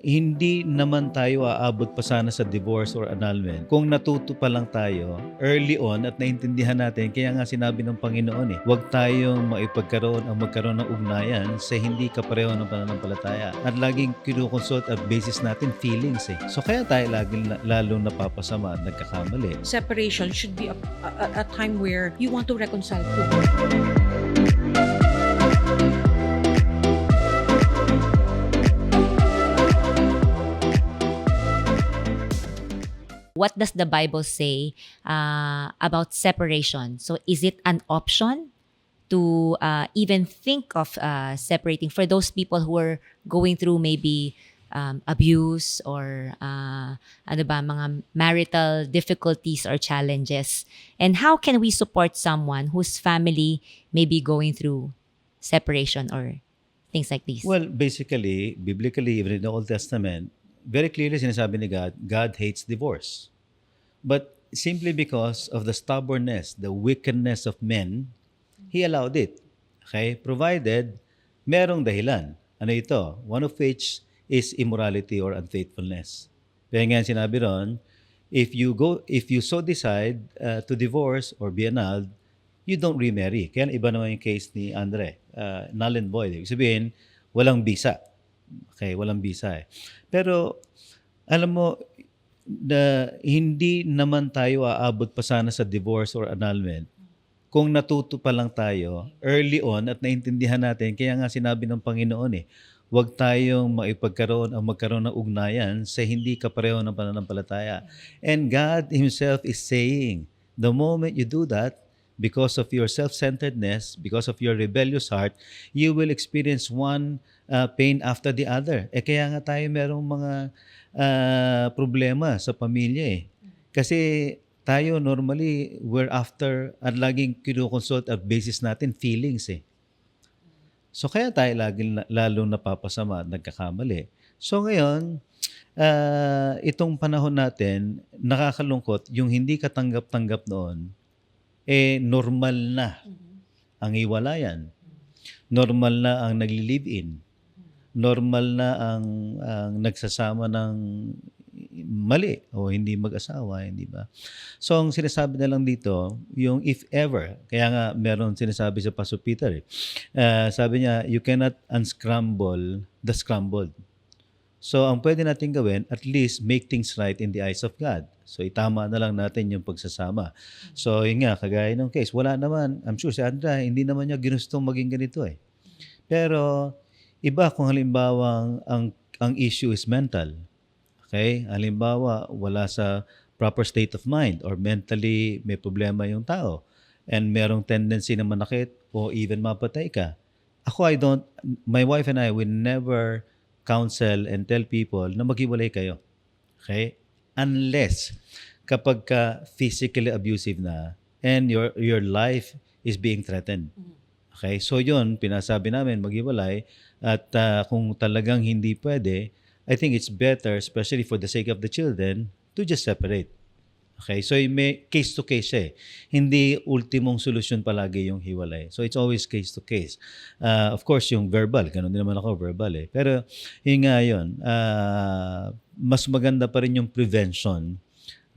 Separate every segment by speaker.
Speaker 1: hindi naman tayo aabot pa sana sa divorce or annulment kung natuto pa lang tayo early on at naintindihan natin. Kaya nga sinabi ng Panginoon huwag tayong magkaroon ng ugnayan sa hindi kapareho ng pananampalataya. At laging kinukonsult at basis natin feelings So kaya tayo lalong napapasama at nagkakamali.
Speaker 2: Separation should be a time where you want to reconcile too.
Speaker 3: What does the Bible say about separation? So is it an option to even think of separating for those people who are going through maybe abuse or mga marital difficulties or challenges? And how can we support someone whose family may be going through separation or things like this?
Speaker 1: Well, basically, biblically, even in the Old Testament, very clearly sinasabi ni God hates divorce. But simply because of the stubbornness, the wickedness of men, He allowed it. Okay? Provided merong dahilan. Ano ito? One of which is immorality or unfaithfulness. Kaya nga sinabi ron, if you so decide to divorce or be annulled, you don't remarry. Kaya iba naman yung case ni Andre, null and void. Ibig sabihin, walang bisa. Okay, walang bisa Pero alam mo, hindi naman tayo aabot pa sana sa divorce or annulment kung natuto pa lang tayo early on at naintindihan natin. Kaya nga sinabi ng Panginoon huwag tayong magkaroon ng ugnayan sa hindi kapareho ng pananampalataya. And God Himself is saying, the moment you do that, because of your self-centeredness, because of your rebellious heart, you will experience one pain after the other. Kaya nga tayo merong mga problema sa pamilya Kasi tayo normally, we're after at laging kinukonsult at basis natin feelings So kaya tayo lalong napapasama at nagkakamali. So ngayon, itong panahon natin, nakakalungkot, yung hindi katanggap-tanggap noon, normal na ang hiwalayan. Normal na ang nagli-live-in. Normal na ang nagsasama ng mali o hindi mag-asawa, hindi ba? So ang sinasabi na lang dito, yung if ever, kaya nga meron sinasabi sa Pastor Peter sabi niya, you cannot unscramble the scrambled. So ang pwede natin gawin, at least make things right in the eyes of God. So itama na lang natin yung pagsasama. So yun nga, kagaya ng case, wala naman, I'm sure si Andra, hindi naman niya ginustong maging ganito Pero iba kung halimbawa ang issue is mental. Okay? Halimbawa, wala sa proper state of mind or mentally may problema yung tao and merong tendency na manakit o even mapatay ka. My wife and I will never counsel and tell people na maghiwalay kayo. Okay? Unless kapag ka physically abusive na and your life is being threatened. Okay? So yun, pinasabi namin maghiwalay at kung talagang hindi pwede, I think it's better, especially for the sake of the children, to just separate. Okay? So may case to case Hindi ultimong solusyon palagi yung hiwalay. So it's always case to case. Of course, yung verbal, ganun din naman ako verbal Pero yun nga yun, mas maganda pa rin yung prevention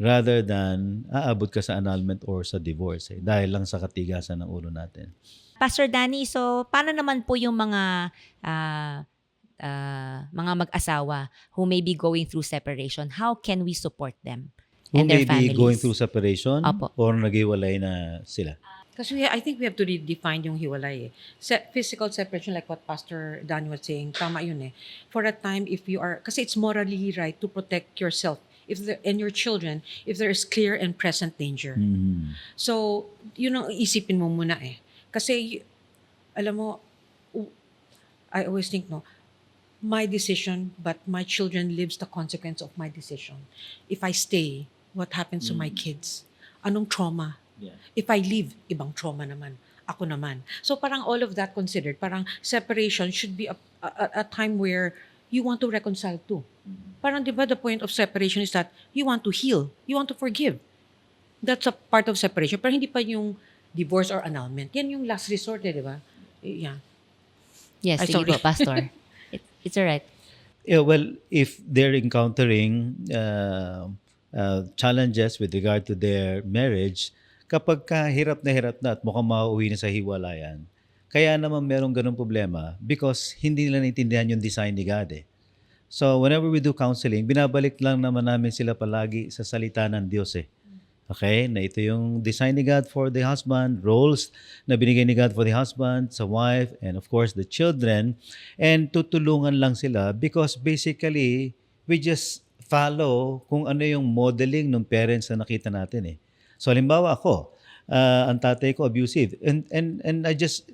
Speaker 1: rather than aabot ka sa annulment or sa divorce dahil lang sa katigasan ng ulo natin.
Speaker 3: Pastor Danny, so paano naman po yung mga mag-asawa who may be going through separation? How can we support them and their families?
Speaker 1: Who may be going through separation
Speaker 3: Opo.
Speaker 1: or naghiwalay na sila?
Speaker 2: Kasi I think we have to redefine yung hiwalay physical separation, like what Pastor Dan was saying, tama yun For a time, if you are, kasi it's morally right to protect yourself and your children if there is clear and present danger. So, yun ang isipin mo muna Kasi, alam mo, I always think, my decision, but my children lives the consequence of my decision. If I stay, what happens to my kids? Anong trauma?
Speaker 1: Yeah.
Speaker 2: If I leave, ibang trauma naman. Ako naman. So parang all of that considered, parang separation should be a time where you want to reconcile too. Parang di ba the point of separation is that you want to heal, you want to forgive. That's a part of separation. Pero hindi pa yung divorce or annulment. Yan yung last resort di ba? Yeah.
Speaker 3: Yes,
Speaker 2: Ay,
Speaker 3: sige
Speaker 2: sorry.
Speaker 3: po, Pastor. It's all right.
Speaker 1: Yeah, well, if they're encountering challenges with regard to their marriage, kapag ka hirap na at mukhang mauuwi na sa hiwalayan, kaya naman merong ganong problema because hindi nila naintindihan yung design ni God eh. So whenever we do counseling, binabalik lang naman namin sila palagi sa salita ng Diyos eh. Okay? Na ito yung design ni God for the husband, roles na binigay ni God for the husband, sa wife, and of course the children. And tutulungan lang sila because basically, we just follow kung ano yung modeling ng parents na nakita natin eh. So halimbawa ako, ang tatay ko abusive. And I just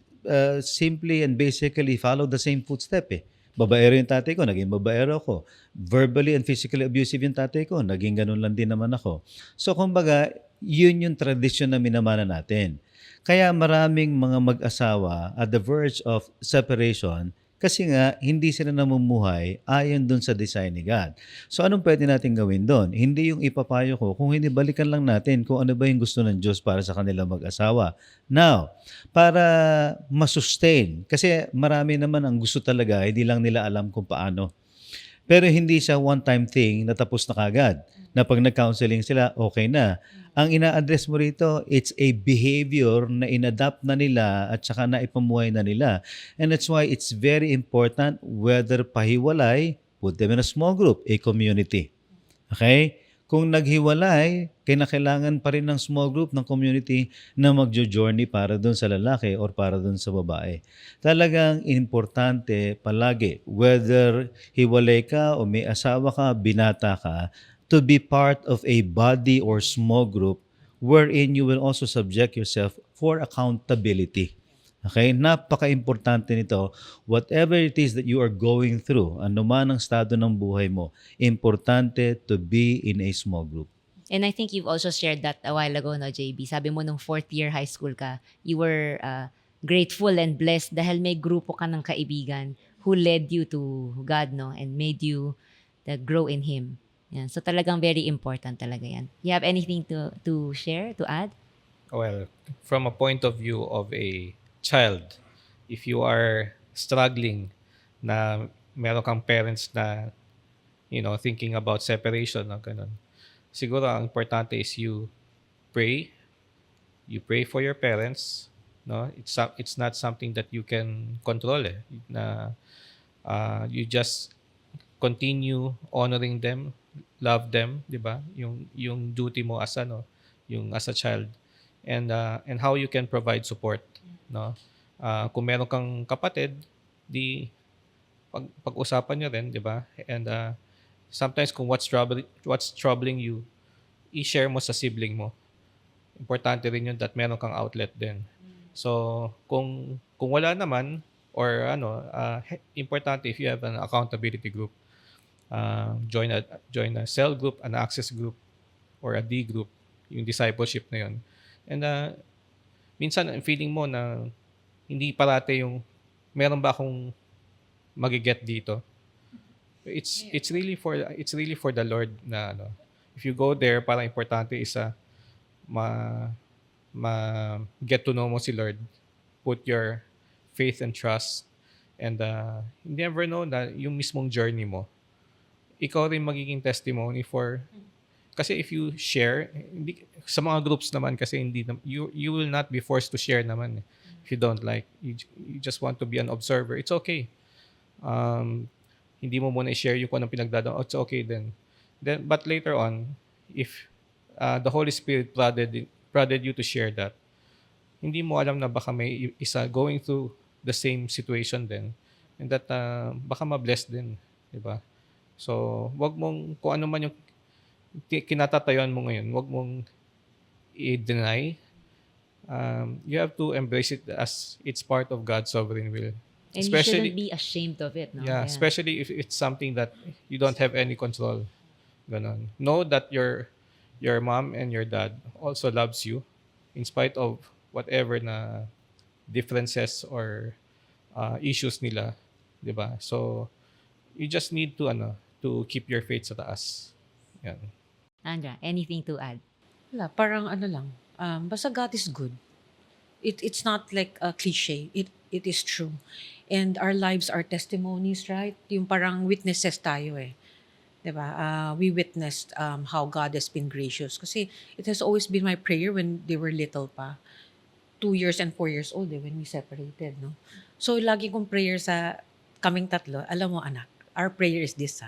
Speaker 1: simply and basically follow the same footstep eh. Babaero yung tatay ko, naging babaero ako. Verbally and physically abusive yung tatay ko, naging ganun lang din naman ako. So kumbaga, yun yung tradisyon na minamana natin. Kaya maraming mga mag-asawa at the verge of separation kasi nga hindi sila namumuhay ayon dun sa design ni God. So anong pwede natin gawin doon? Hindi yung ipapayo ko, kung hindi balikan lang natin kung ano ba yung gusto ng Diyos para sa kanilang mag-asawa. Now, para masustain, kasi marami naman ang gusto talaga, hindi lang nila alam kung paano. Pero hindi siya one-time thing na tapos na kagad. Na pag nag-counseling sila, okay na. Ang ina-address mo rito, it's a behavior na inadapt na nila at saka na ipamuhay na nila. And that's why it's very important whether pahiwalay, put them in a small group, a community. Okay? Kung naghiwalay, kailangan pa rin ng small group ng community na magjo-journey para doon sa lalaki or para doon sa babae. Talagang importante palagi, whether hiwalay ka o may asawa ka, binata ka, to be part of a body or small group wherein you will also subject yourself for accountability. Okay? Napaka-importante nito. Whatever it is that you are going through, ano man ang estado ng buhay mo, importante to be in a small group.
Speaker 3: And I think you've also shared that a while ago, no, JB? Sabi mo nung fourth year high school ka, you were grateful and blessed dahil may grupo ka ng kaibigan who led you to God, no? And made you grow in Him. Yan. So talagang very important talaga yan. You have anything to share, to add?
Speaker 4: Well, from a point of view of a child, if you are struggling na meron kang parents na, thinking about separation o ganun, siguro ang importante is pray, you pray for your parents, no? It's not something that you can control na you just continue honoring them, love them, 'di ba? Yung duty mo as yung as a child, and how you can provide support, no? Kung meron kang kapatid, di pag-usapan niyo rin, 'di ba? And sometimes kung what's troubling you, i-share mo sa sibling mo. Importante rin yun that meron kang outlet din. So, kung wala naman or importante if you have an accountability group, join a cell group, an access group, or a D group, yung discipleship na yun. And minsan ang feeling mo na hindi parate yung meron ba akong magiget dito. It's really for the Lord na if you go there, parang importante isa get to know mo si Lord, put your faith and trust, and you never know na yung mismong journey mo, ikaw rin magiging testimony for. Kasi if you share, sa mga groups naman kasi you will not be forced to share naman. If you don't like, you just want to be an observer, it's okay. Hindi mo muna i-share yung kung anong pinagdadaan, it's okay then. But later on, if the Holy Spirit prodded you to share that, hindi mo alam na baka may isa going through the same situation din, and that baka ma-bless din, di ba? So, wag mong, kung ano man yung kinatatayuan mo ngayon, wag mong i-deny. You have to embrace it as it's part of God's sovereign will.
Speaker 3: And you shouldn't be ashamed of it, no?
Speaker 4: Yeah, especially if it's something that you don't have any control. Ganon. Know that your mom and your dad also loves you in spite of whatever na differences or issues nila, 'di ba? So you just need to keep your faith sa taas. Yan.
Speaker 3: Andra, anything to add?
Speaker 2: Wala, parang lang. Basta God is good. It's not like a cliche. It is true. And our lives are testimonies, right? Yung parang witnesses tayo eh. 'Di ba? We witnessed how God has been gracious. Kasi it has always been my prayer when they were little pa. 2 years and 4 years old when we separated, no? So, lagi kong prayer sa kaming tatlo, alam mo anak, our prayer is this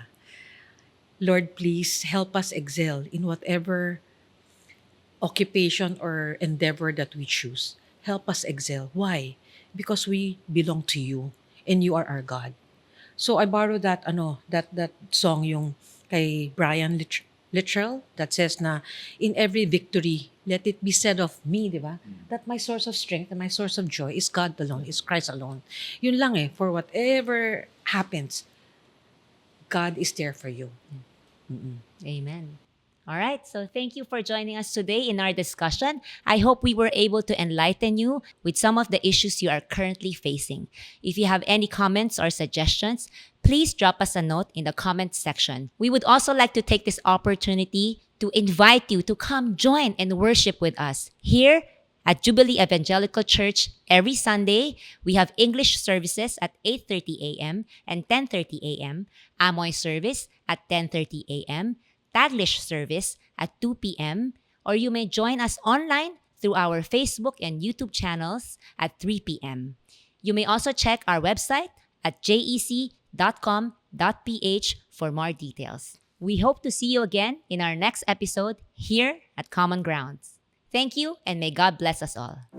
Speaker 2: Lord, please help us excel in whatever occupation or endeavor that we choose. Help us excel. Why? Because we belong to you and you are our God. So I borrowed that song yung kay Brian Littrell that says na in every victory let it be said of me, di ba? That my source of strength and my source of joy is God alone, is Christ alone. Yun lang for whatever happens, God is there for you.
Speaker 3: Amen. All right. So thank you for joining us today in our discussion. I hope we were able to enlighten you with some of the issues you are currently facing. If you have any comments or suggestions, please drop us a note in the comments section. We would also like to take this opportunity to invite you to come join and worship with us here at Jubilee Evangelical Church every Sunday. We have English services at 8:30 a.m. and 10:30 a.m., Amoy service at 10:30 a.m., Taglish service at 2 p.m., or you may join us online through our Facebook and YouTube channels at 3 p.m. You may also check our website at jec.com.ph for more details. We hope to see you again in our next episode here at Common Grounds. Thank you, and may God bless us all.